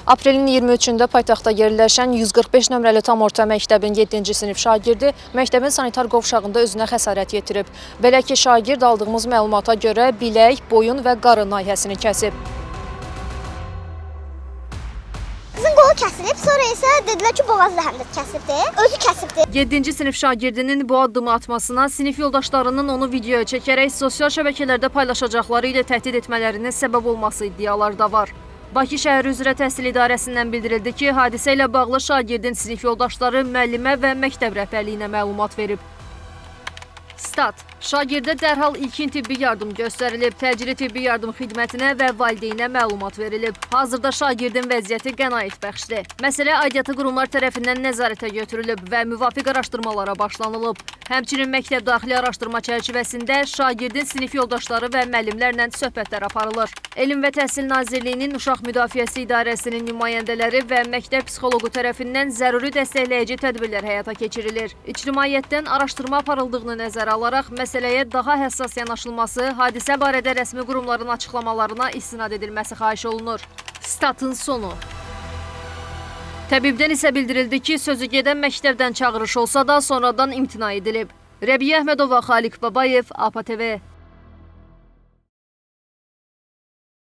Aprelin 23-də paytaxtda yerləşən 145 nömrəli tam orta məktəbin 7-ci sinif şagirdi məktəbin sanitar qovşağında özünə xəsarət yetirib. Belə ki, şagird aldığımız məlumata görə bilək, boyun və qarın nahiyəsini kəsib. Qızın qolu kəsilib, sonra isə dedilər ki, boğazı həm də kəsibdi, özü kəsibdi. 7-ci sinif şagirdinin bu addımı atmasına sinif yoldaşlarının onu videoya çəkərək sosial şəbəkələrdə paylaşacaqları ilə təhdid etmələrinin səbəb olması iddiaları da var. Bakı şəhəri üzrə təhsil idarəsindən bildirildi ki, hadisə ilə bağlı şagirdin sinif yoldaşları müəllimə və məktəb rəhbərliyinə məlumat verib. Stat. Şagirdə dərhal ilkin tibbi yardım göstərilib, təcili tibbi yardım xidmətinə və valideynə məlumat verilib. Hazırda şagirdin vəziyyəti qənaət bəxşdir. Məsələ aidiyyatı qurumlar tərəfindən nəzarətə götürülüb və müvafiq araşdırmalara başlanılıb. Həmçinin məktəb daxili araşdırma çərçivəsində şagirdin sinif yoldaşları və müəllimlərlə söhbətlər aparılır. Elm və Təhsil Nazirliyinin Uşaq Müdafiəsi İdarəsinin nümayəndələri və məktəb psixoloqu tərəfindən zəruri dəstəkləyici tədbirlər həyata keçirilir. İctimaiyyətdən araşdırma aparıldığını nəzərə alaraq məsələyə daha həssas yanaşılması, hadisə barədə rəsmi qurumların açıqlamalarına istinad edilməsi xahiş olunur. Statın sonu. Təbibdən isə bildirildi ki, sözü gedən məktəbdən çağırış olsa da sonradan imtina edilib. Rəbiyə Əhmədova, Xaliq Babayev, APA TV.